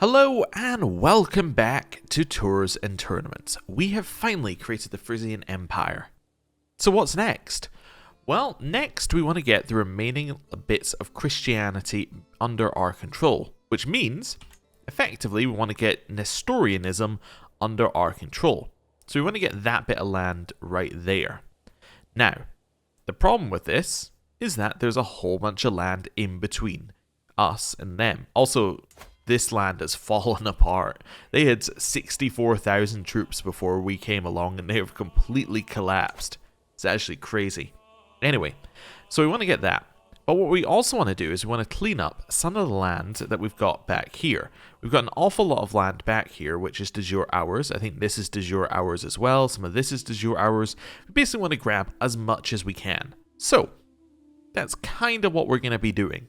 Hello and welcome back to Tours and Tournaments. We have finally created the Frisian Empire. So what's next? Well, next we want to get the remaining bits of Christianity under our control, which means, effectively, we want to get Nestorianism under our control. So we want to get that bit of land right there. Now, the problem with this is that there's a whole bunch of land in between us and them. Also, this land has fallen apart. They had 64,000 troops before we came along and they have completely collapsed. It's actually crazy. Anyway, so we want to get that. But what we also want to do is we want to clean up some of the land that we've got back here. We've got an awful lot of land back here, which is de jure ours. I think this is de jure ours as well. Some of this is de jure ours. We basically want to grab as much as we can. So, that's kind of what we're going to be doing.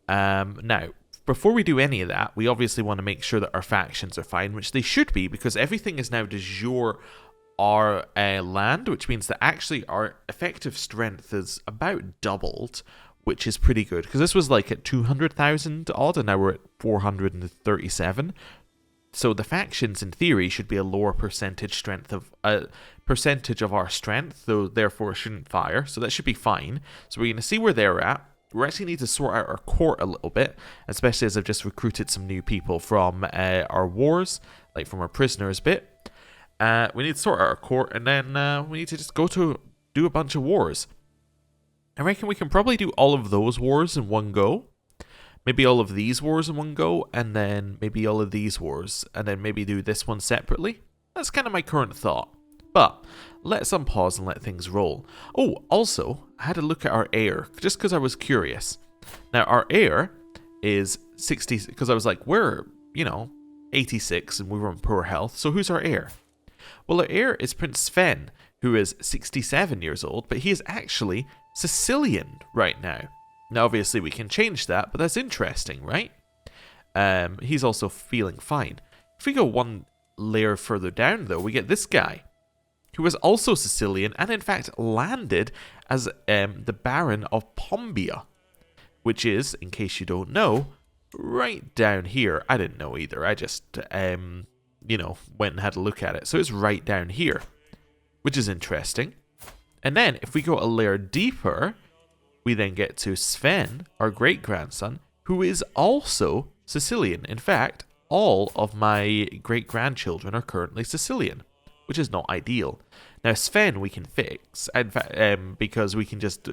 Now, before we do any of that, we obviously want to make sure that our factions are fine, which they should be, because everything is now de jure our land, which means that actually our effective strength is about doubled, which is pretty good, because this was like at 200,000 odd, and now we're at 437. So the factions, in theory, should be a lower percentage strength of percentage of our strength, though therefore shouldn't fire. So that should be fine. So we're going to see where they're at. We actually need to sort out our court a little bit, especially as I've just recruited some new people from our wars, like from our prisoners bit. We need to sort out our court, and then we need to just go to do a bunch of wars. I reckon we can probably do all of those wars in one go. Maybe all of these wars in one go, and then maybe all of these wars, and then maybe do this one separately. That's kind of my current thought. But let's unpause and let things roll. Oh, also, I had a look at our heir, just because I was curious. Now, our heir is 60, because I was like, we're, 86, and we were in poor health, so who's our heir? Well, our heir is Prince Sven, who is 67 years old, but he is actually Sicilian right now. Now, obviously, we can change that, but that's interesting, right? He's also feeling fine. If we go one layer further down, though, we get this guy, who was also Sicilian, and in fact landed as the Baron of Pombia, which is, in case you don't know, right down here. I didn't know either. I just, went and had a look at it. So it's right down here, which is interesting. And then, if we go a layer deeper, we then get to Sven, our great-grandson, who is also Sicilian. In fact, all of my great-grandchildren are currently Sicilian, which is not ideal. Now, Sven we can fix, in fact, because we can just,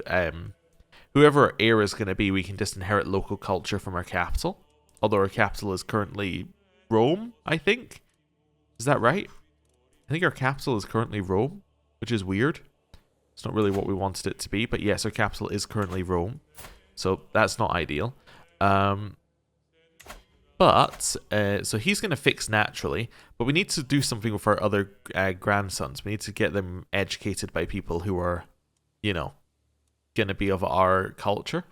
whoever our heir is going to be, we can just inherit local culture from our capital. Although our capital is currently Rome, I think. Is that right? I think our capital is currently Rome, which is weird. It's not really what we wanted it to be, but yes, our capital is currently Rome. So that's not ideal. So he's going to fix naturally, but we need to do something with our other grandsons. We need to get them educated by people who are, going to be of our culture.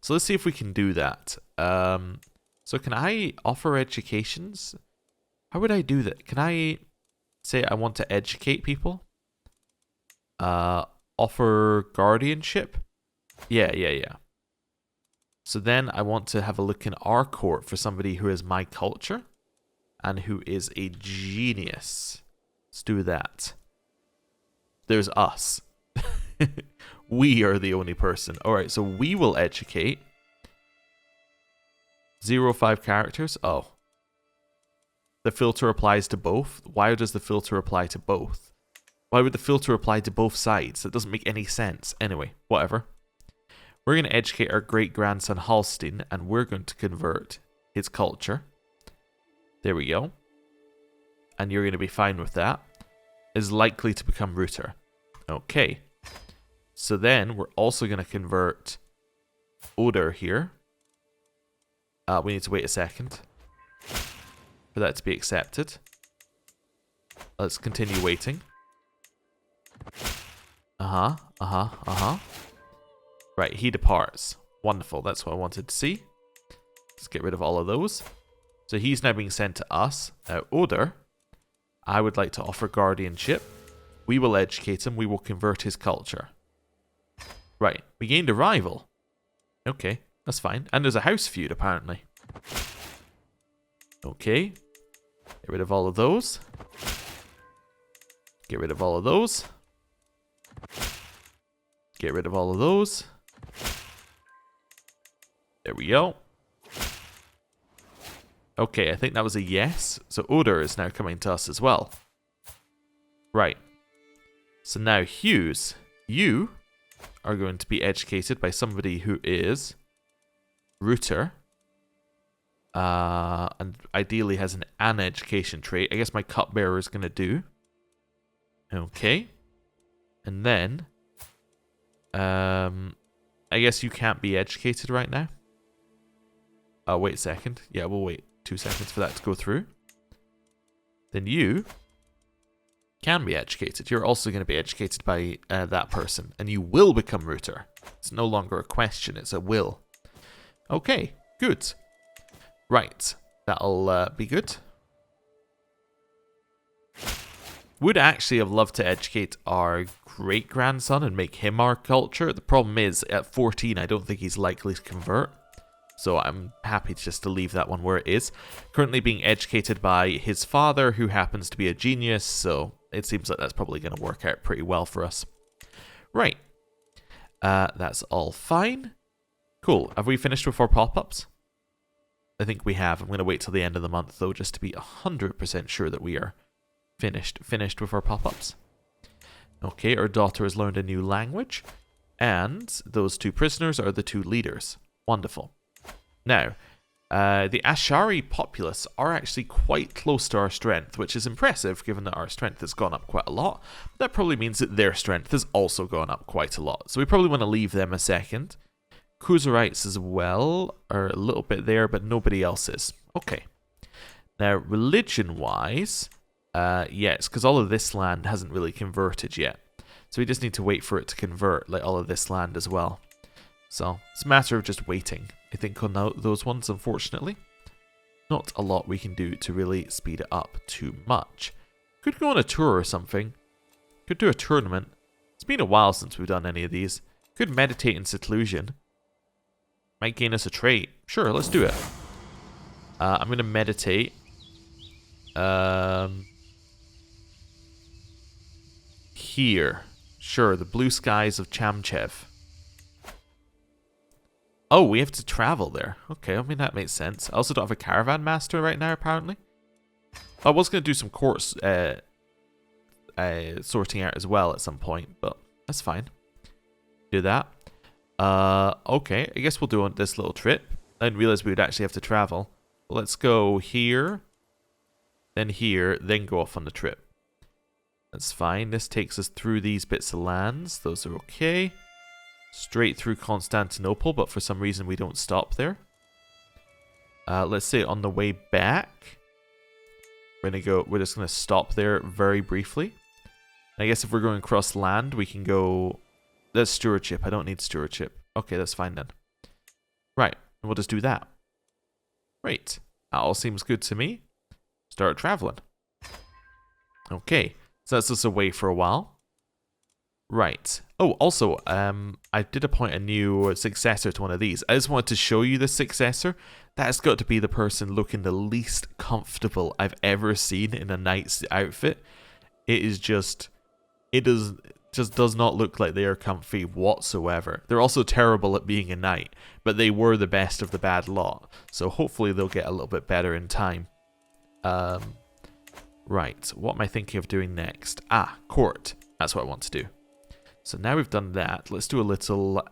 So let's see if we can do that. So can I offer educations? How would I do that? Can I say I want to educate people? Offer guardianship? Yeah. So then I want to have a look in our court for somebody who is my culture and who is a genius. Let's do that. There's us. We are the only person. Alright, so we will educate. 0.5 characters. Oh. The filter applies to both. Why does the filter apply to both? Why would the filter apply to both sides? That doesn't make any sense. Anyway, whatever. We're going to educate our great-grandson Halstein, and we're going to convert his culture. There we go. And you're going to be fine with that. Is likely to become Rooter. Okay. So then, we're also going to convert Oder here. We need to wait a second for that to be accepted. Let's continue waiting. Right, he departs. Wonderful, that's what I wanted to see. Let's get rid of all of those. So he's now being sent to us. Now, Oder, I would like to offer guardianship. We will educate him. We will convert his culture. Right, we gained a rival. Okay, that's fine. And there's a house feud, apparently. Okay. Get rid of all of those. Get rid of all of those. Get rid of all of those. There we go. Okay, I think that was a yes. So Oder is now coming to us as well. Right. So now Hughes, you are going to be educated by somebody who is Router. And ideally has an education trait. I guess my cupbearer is going to do. Okay. And then, I guess you can't be educated right now. Oh, wait a second. Yeah, we'll wait 2 seconds for that to go through. Then you can be educated. You're also going to be educated by that person. And you will become Router. It's no longer a question, it's a will. Okay, good. Right, that'll be good. Would actually have loved to educate our great-grandson and make him our culture. The problem is, at 14, I don't think he's likely to convert. So I'm happy just to leave that one where it is. Currently being educated by his father, who happens to be a genius, so it seems like that's probably going to work out pretty well for us. Right. That's all fine. Cool. Have we finished with our pop-ups? I think we have. I'm going to wait till the end of the month, though, just to be 100% sure that we are finished with our pop-ups. Okay, our daughter has learned a new language, and those 2 prisoners are the 2 leaders. Wonderful. Now, the Ashari populace are actually quite close to our strength, which is impressive, given that our strength has gone up quite a lot. That probably means that their strength has also gone up quite a lot, so we probably want to leave them a second. Khuzarites as well are a little bit there, but nobody else is. Okay. Now, religion-wise, yes, because all of this land hasn't really converted yet. So we just need to wait for it to convert, like all of this land as well. So it's a matter of just waiting, I think, on those ones, unfortunately. Not a lot we can do to really speed it up too much. Could go on a tour or something. Could do a tournament. It's been a while since we've done any of these. Could meditate in seclusion. Might gain us a trait. Sure, let's do it. I'm going to meditate. Here. Sure, the blue skies of Chamchev. Oh, we have to travel there. Okay, I mean, that makes sense. I also don't have a caravan master right now, apparently. I was going to do some course sorting out as well at some point, but that's fine. Do that. Okay, I guess we'll do this little trip. I didn't realize we would actually have to travel. Let's go here, then go off on the trip. That's fine. This takes us through these bits of lands. Those are okay. Straight through Constantinople, but for some reason we don't stop there. Let's say on the way back, we're just gonna stop there very briefly. I guess if we're going across land, we can go. That's stewardship. I don't need stewardship. Okay, that's fine then. Right, we'll just do that. Great. That all seems good to me. Start traveling. Okay, so that's us away for a while. Right. Oh, also, I did appoint a new successor to one of these. I just wanted to show you the successor. That's got to be the person looking the least comfortable I've ever seen in a knight's outfit. It just does not look like they are comfy whatsoever. They're also terrible at being a knight, but they were the best of the bad lot. So hopefully they'll get a little bit better in time. Right, what am I thinking of doing next? Court. That's what I want to do. So now we've done that, let's do a little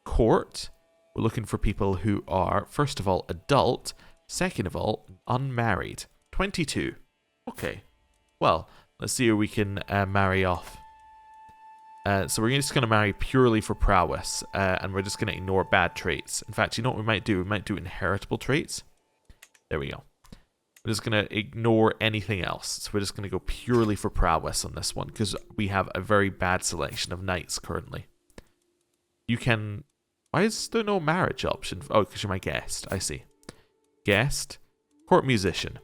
court. We're looking for people who are, first of all, adult, second of all, unmarried. 22. Okay. Well, let's see who we can marry off. So we're just going to marry purely for prowess, and we're just going to ignore bad traits. In fact, you know what we might do? We might do inheritable traits. There we go. We're just going to ignore anything else. So we're just going to go purely for prowess on this one, because we have a very bad selection of knights currently. You can... Why is there no marriage option? Oh, because you're my guest. I see. Guest. Court musician.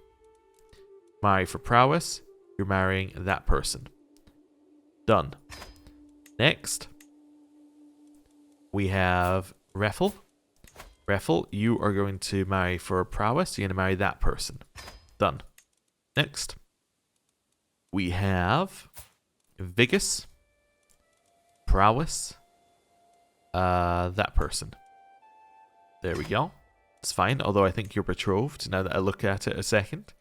Marry for prowess. You're marrying that person. Done. Next. We have Reffel. Raffle, you are going to marry for prowess. You're going to marry that person. Done. Next. We have Vigus. Prowess. That person. There we go. It's fine, although I think you're betrothed now that I look at it a second.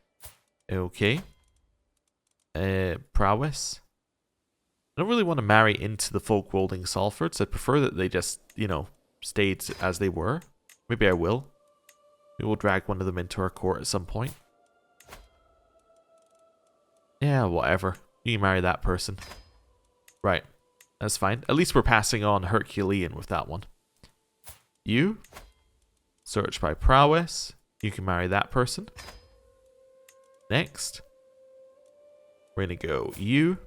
Okay. Prowess. I don't really want to marry into the folk wielding Salfords. I'd prefer that they just, you know, stayed as they were. Maybe I will. Maybe we'll drag one of them into our court at some point. Yeah, whatever. You can marry that person. Right. That's fine. At least we're passing on Herculean with that one. You. Search by prowess. You can marry that person. Next. We're going to go you.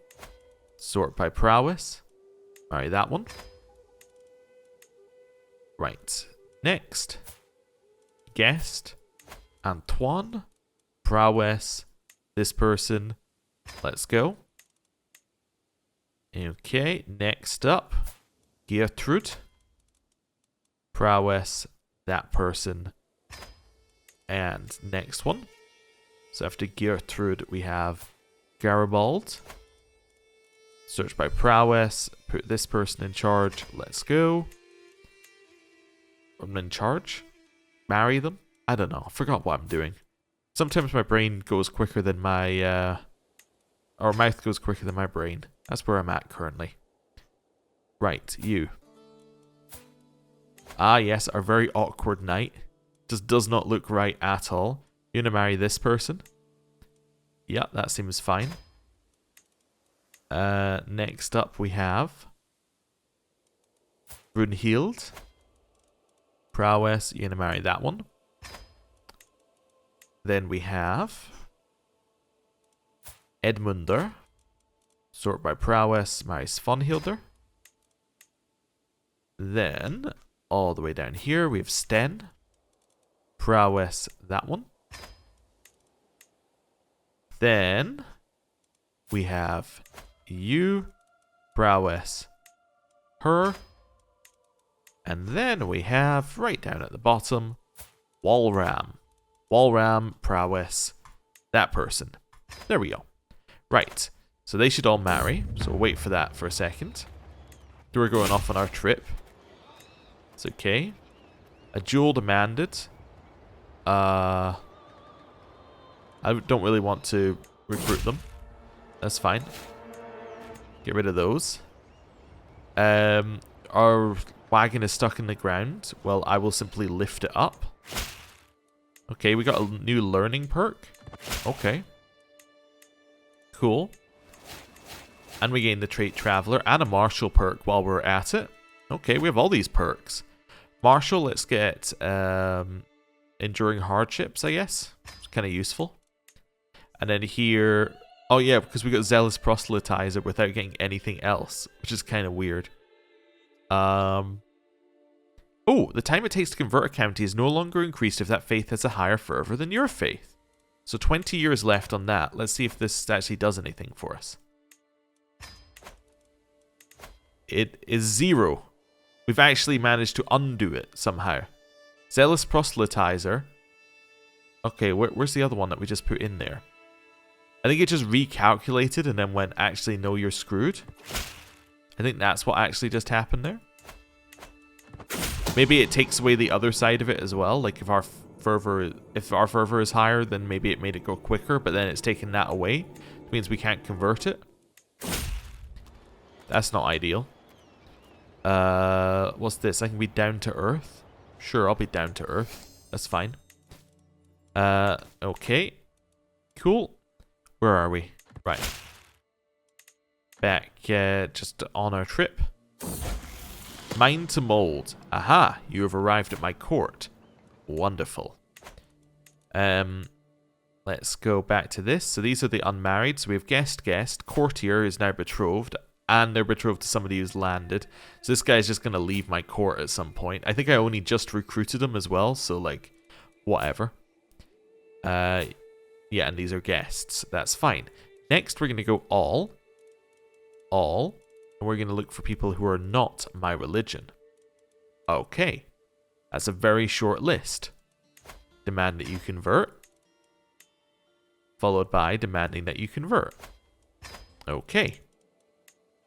Sort by prowess. Marry that one. Right. Next. Guest. Antoine. Prowess. This person. Let's go. Okay. Next up. Gertrude. Prowess. That person. And next one. So after Gertrude, we have Garibald. Search by prowess. Put this person in charge. Let's go. I'm in charge. Marry them. I don't know. I forgot what I'm doing. Sometimes my brain goes quicker than my... or mouth goes quicker than my brain. That's where I'm at currently. Right, you. Ah, yes, our very awkward knight. Just does not look right at all. You're going to marry this person. Yeah, that seems fine. Next up we have Brunhild. Prowess, you're going to marry that one. Then we have Edmunder. Sort by prowess, marries Svanhildr. Then, all the way down here, we have Sten. Prowess, that one. Then, we have you. Prowess, her. And then we have, right down at the bottom, Walram. Walram, prowess, that person. There we go. Right. So they should all marry. So we'll wait for that for a second. We're going off on our trip. It's okay. A duel demanded. I don't really want to recruit them. That's fine. Get rid of those. Our wagon is stuck in the ground. Well, I will simply lift it up. Okay, we got a new learning perk. Okay. Cool. And we gain the trait Traveler and a Martial perk while we're at it. Okay, we have all these perks. Martial, let's get Enduring Hardships, I guess. It's kind of useful. And then here... Oh yeah, because we got Zealous Proselytizer without getting anything else, which is kind of weird. Oh, the time it takes to convert a county is no longer increased if that faith has a higher fervor than your faith. So 20 years left on that. Let's see if this actually does anything for us. It is 0. We've actually managed to undo it somehow. Zealous Proselytizer. Okay, where's the other one that we just put in there? I think it just recalculated and then went, actually, no, you're screwed. I think that's what actually just happened there. Maybe it takes away the other side of it as well. Like if our fervor is higher, then maybe it made it go quicker, but then it's taken that away. It means we can't convert it. That's not ideal. What's this? I can be down to earth? Sure, I'll be down to earth. That's fine. Okay. Cool. Where are we? Right. Back just on our trip. Mind to mold. Aha, you have arrived at my court. Wonderful. Let's go back to this. So these are the unmarried. So we have guest, courtier is now betrothed, and they're betrothed to somebody who's landed. So this guy's just going to leave my court at some point. I think I only just recruited him as well, so like, whatever. Yeah, and these are guests. That's fine. Next, we're going to go all, and we're going to look for people who are not my religion. Okay. That's a very short list. Demand that you convert. Followed by demanding that you convert. Okay.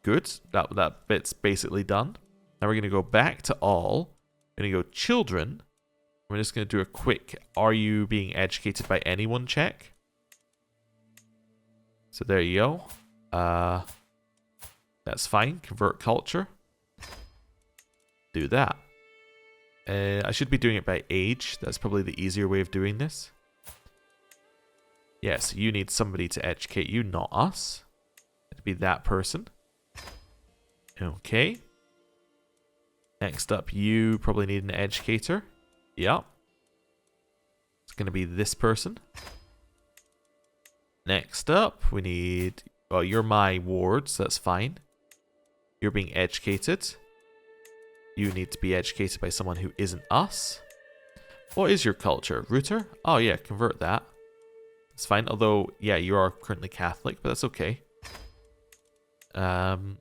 Good. That bit's basically done. Now we're going to go back to all. We're going to go children. We're just going to do a quick, are you being educated by anyone check? So there you go. That's fine. Convert culture. Do that. I should be doing it by age. That's probably the easier way of doing this. Yes, you need somebody to educate you, not us. It'd be that person. Okay. Next up, you probably need an educator. Yep. It's going to be this person. Next up, we need... Well, you're my ward, so that's fine. You're being educated. You need to be educated by someone who isn't us. What is your culture? Router? Oh yeah, convert that. It's fine, although, yeah, you are currently Catholic, but that's okay. That's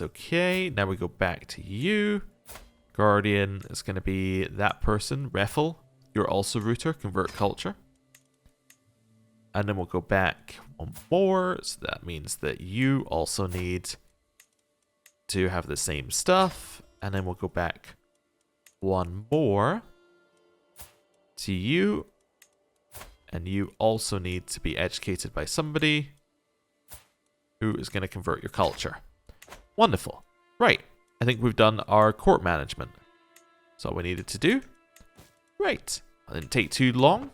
okay. Now we go back to you. Guardian is going to be that person. Refel, you're also Router. Convert culture. And then we'll go back one more. So that means that you also need to have the same stuff. And then we'll go back one more to you. And you also need to be educated by somebody who is going to convert your culture. Wonderful. Right. I think we've done our court management. That's all we needed to do. Right. It didn't take too long.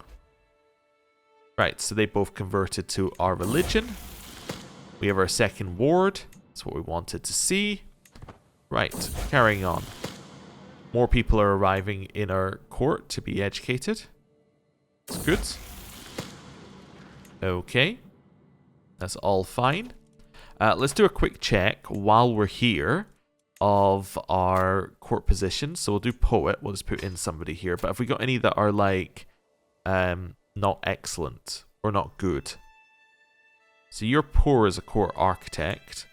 Right, so they both converted to our religion. We have our second ward. That's what we wanted to see. Right, carrying on. More people are arriving in our court to be educated. That's good. Okay. That's all fine. Let's do a quick check while we're here of our court positions. So we'll do poet. We'll just put in somebody here. But have we got any that are like not excellent or not good? So you're poor as a court architect.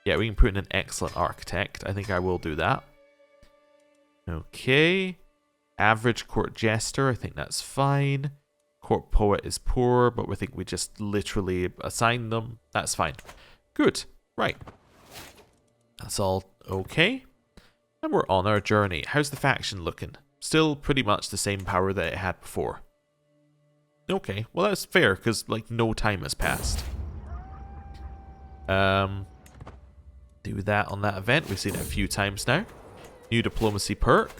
Yeah, we can put in an excellent architect. I think I will do that. Okay. Average court jester. I think that's fine. Court poet is poor, but we think we just literally assign them. That's fine. Good. Right. That's all okay. And we're on our journey. How's the faction looking? Still pretty much the same power that it had before. Okay. Well, that's fair, because, like, no time has passed. Do that on that event. We've seen it a few times now. New diplomacy perk.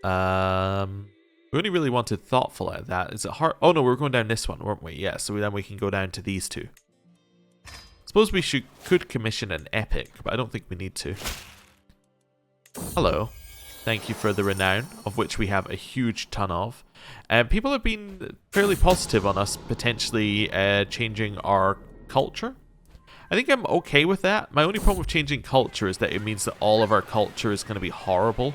We only really wanted thoughtful at that. Is it hard? Oh no, we were going down this one, weren't we? Yeah, so then we can go down to these two. Suppose we could commission an epic, but I don't think we need to. Hello. Thank you for the renown, of which we have a huge ton of. People have been fairly positive on us potentially changing our culture. I think I'm okay with that. My only problem with changing culture is that it means that all of our culture is going to be horrible,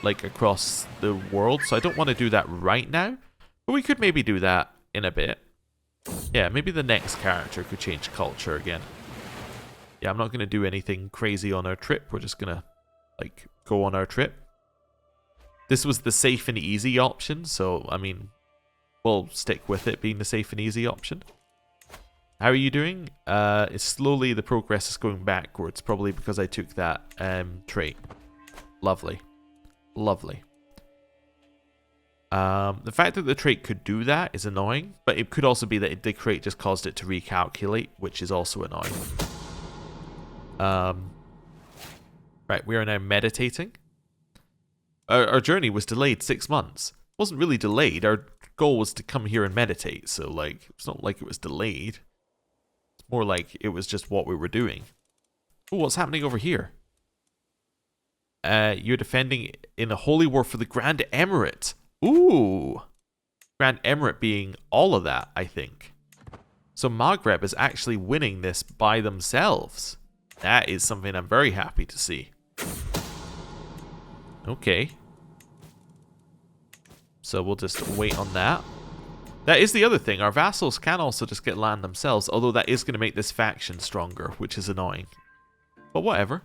like across the world. So I don't want to do that right now, but we could maybe do that in a bit. Yeah, maybe the next character could change culture again. Yeah, I'm not going to do anything crazy on our trip. We're just going to, like, go on our trip. This was the safe and easy option, so, I mean, we'll stick with it being the safe and easy option. How are you doing? It's slowly, the progress is going backwards, probably because I took that trait. Lovely. Lovely. The fact that the trait could do that is annoying, but it could also be that the trait just caused it to recalculate, which is also annoying. Right, we are now meditating. Our journey was delayed 6 months. It wasn't really delayed. Our goal was to come here and meditate, so like it's not like it was delayed. It's more like it was just what we were doing. Oh, what's happening over here? You're defending in a holy war for the Grand Emirate. Ooh. Grand Emirate being all of that, I think. So Maghreb is actually winning this by themselves. That is something I'm very happy to see. Okay. So we'll just wait on that. That is the other thing. Our vassals can also just get land themselves, although that is going to make this faction stronger, which is annoying. But whatever.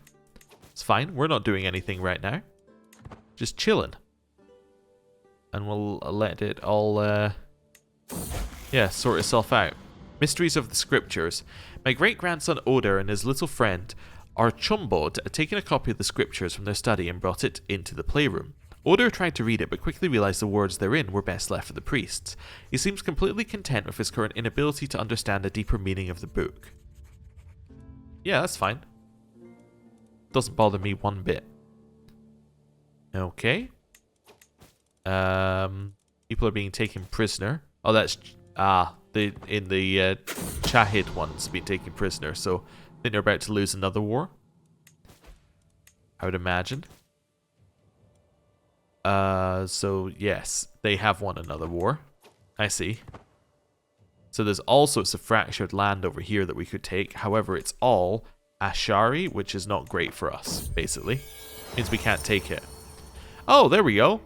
It's fine. We're not doing anything right now. Just chilling. And we'll let it all, yeah, sort itself out. Mysteries of the Scriptures. My great-grandson Oder and his little friend Archumbod had taken a copy of the Scriptures from their study and brought it into the playroom. Oder tried to read it, but quickly realized the words therein were best left for the priests. He seems completely content with his current inability to understand the deeper meaning of the book. Yeah, that's fine. Doesn't bother me one bit. Okay. People are being taken prisoner. Oh, that's... the Chahid ones being taken prisoner, so I think they're about to lose another war. I would imagine. So yes, they have won another war. I see. So there's all sorts of fractured land over here that we could take. However, it's all Ashari, which is not great for us, basically. Means we can't take it. Oh, there we go.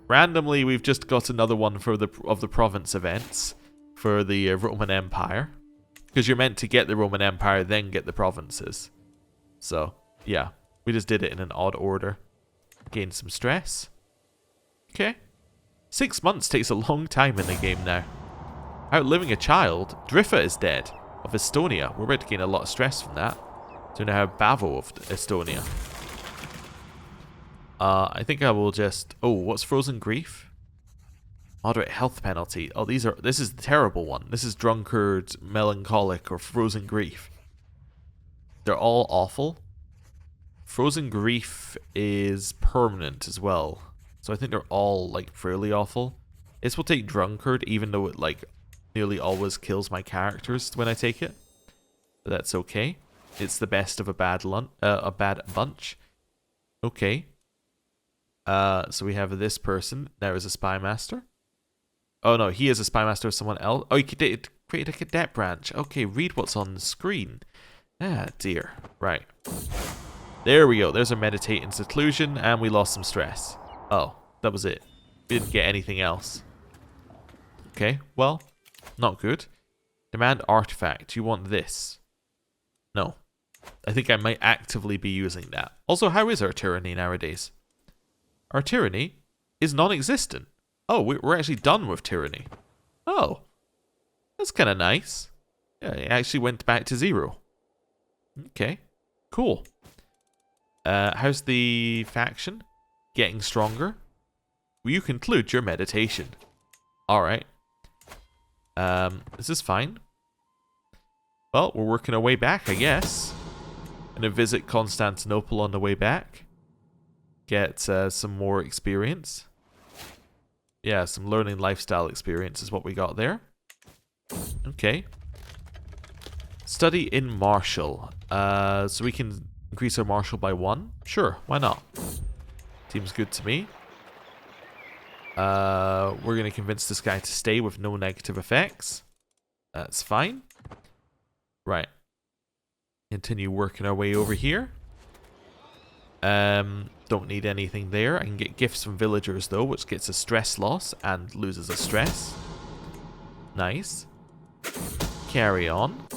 Randomly, we've just got another one for the province events for the Roman Empire. Because you're meant to get the Roman Empire, then get the provinces. So, yeah. We just did it in an odd order. Gained some stress. Okay. 6 months takes a long time in the game now. Outliving a child. Driffa is dead. Of Estonia. We're about to gain a lot of stress from that. So now have Bavo of Estonia. I think I will just... Oh, what's Frozen Grief? Moderate health penalty. Oh, this is the terrible one. This is Drunkard, Melancholic, or Frozen Grief. They're all awful. Frozen Grief is permanent as well. So I think they're all, like, fairly awful. This will take Drunkard, even though it, like, nearly always kills my characters when I take it. But that's okay. It's the best of a bad bunch. Okay. So we have this person. There is a spy master. Oh no, he is a spy master of someone else. Oh, you could create a cadet branch. Okay, read what's on the screen. Ah, dear. Right. There we go. There's our meditate in seclusion, and we lost some stress. Oh, that was it. We didn't get anything else. Okay, well, not good. Demand artifact. You want this? No. I think I might actively be using that. Also, how is our tyranny nowadays? Our tyranny is non-existent. Oh, we're actually done with tyranny. Oh, that's kind of nice. Yeah, it actually went back to 0. Okay, cool. How's the faction? Getting stronger? Will you conclude your meditation? Alright. This is fine. Well, we're working our way back, I guess. Gonna visit Constantinople on the way back. Get some more experience. Yeah, some learning lifestyle experience is what we got there. Okay. Study in martial. So we can increase our martial by 1? Sure, why not? Seems good to me. We're going to convince this guy to stay with no negative effects. That's fine. Right. Continue working our way over here. Don't need anything there. I can get gifts from villagers though, which gets a stress loss and loses a stress. Nice. Carry on.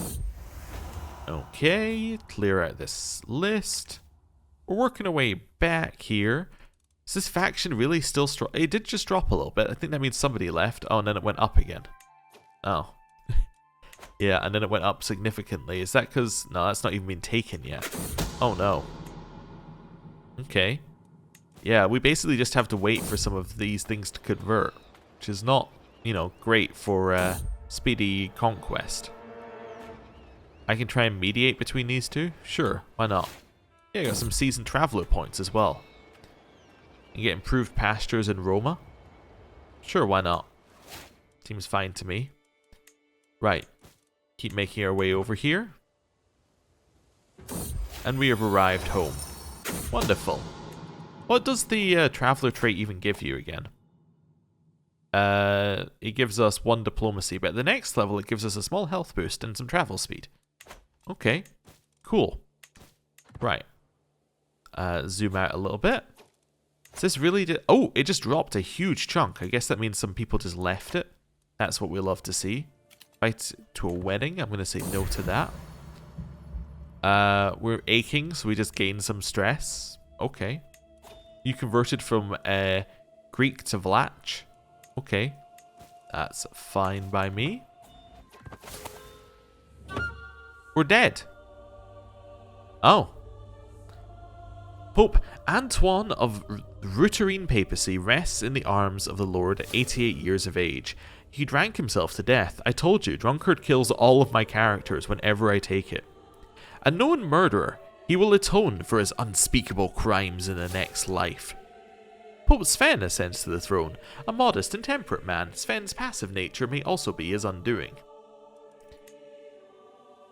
Okay, clear out this list. We're working our way back here. Is this faction really still strong? It did just drop a little bit. I think that means somebody left. Oh, and then it went up again. Oh. Yeah, and then it went up significantly. Is that because... No, that's not even been taken yet. Oh, no. Okay. Yeah, we basically just have to wait for some of these things to convert. Which is not, you know, great for speedy conquest. I can try and mediate between these two? Sure, why not? Yeah, I got some seasoned traveler points as well. You get improved pastures in Roma? Sure, why not? Seems fine to me. Right. Keep making our way over here. And we have arrived home. Wonderful. What does the traveler trait even give you again? It gives us 1 diplomacy, but at the next level it gives us a small health boost and some travel speed. Okay, cool. Right. Zoom out a little bit. Is this really... Oh, it just dropped a huge chunk. I guess that means some people just left it. That's what we love to see. Right to a wedding. I'm going to say no to that. We're aching, so we just gain some stress. Okay. You converted from Greek to Vlach. Okay. That's fine by me. We're dead. Oh. Pope Antoine of Routerine Papacy rests in the arms of the Lord at 88 years of age. He drank himself to death. I told you, drunkard kills all of my characters whenever I take it. A known murderer, he will atone for his unspeakable crimes in the next life. Pope Sven ascends to the throne. A modest and temperate man, Sven's passive nature may also be his undoing.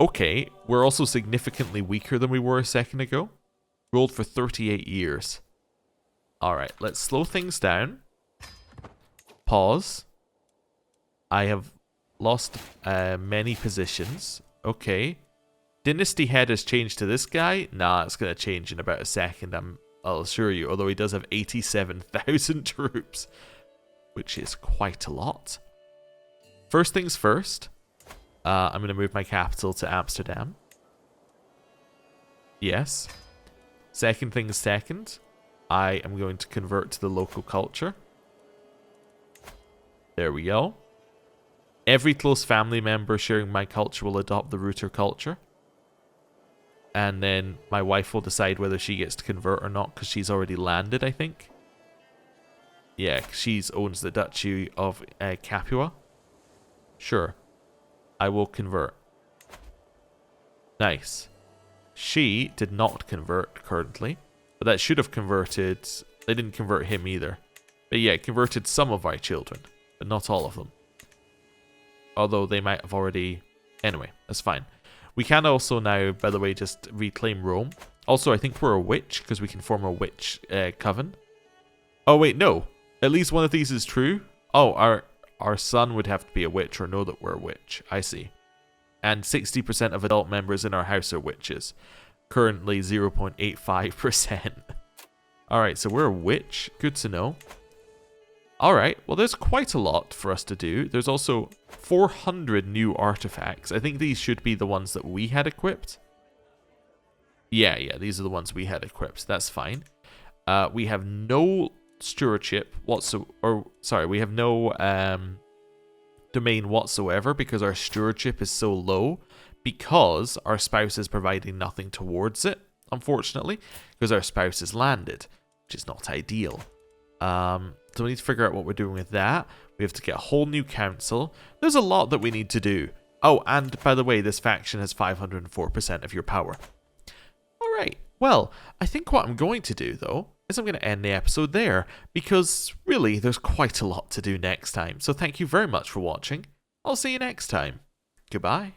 Okay, we're also significantly weaker than we were a second ago. Rolled for 38 years. Alright, let's slow things down. Pause. I have lost many positions. Okay. Dynasty head has changed to this guy. Nah, it's going to change in about a second, I'll assure you. Although he does have 87,000 troops, which is quite a lot. First things first. I'm going to move my capital to Amsterdam. Yes. Second things second. I am going to convert to the local culture. There we go. Every close family member sharing my culture will adopt the Router culture. And then my wife will decide whether she gets to convert or not, because she's already landed, I think. Yeah, she owns the Duchy of Capua. Sure. I will convert. Nice. She did not convert currently, but that should have converted. They didn't convert him either. But yeah, it converted some of our children, but not all of them. Although they might have already... Anyway, that's fine. We can also now, by the way, just reclaim Rome. Also, I think we're a witch, because we can form a witch coven. Oh, wait, no. At least one of these is true. Oh, our son would have to be a witch or know that we're a witch. I see. And 60% of adult members in our house are witches. Currently 0.85%. Alright, so we're a witch. Good to know. Alright, well there's quite a lot for us to do. There's also 400 new artifacts. I think these should be the ones that we had equipped. Yeah, these are the ones we had equipped. That's fine. We have no stewardship whatsoever. We have no domain whatsoever because our stewardship is so low, because our spouse is providing nothing towards it, unfortunately, because our spouse is landed, which is not ideal. So we need to figure out what we're doing with that. We have to get a whole new council. There's a lot that we need to do. Oh, and by the way, this faction has 504% of your power. Alright, well, I think what I'm going to do, though, is I'm going to end the episode there, because really, there's quite a lot to do next time. So thank you very much for watching. I'll see you next time. Goodbye.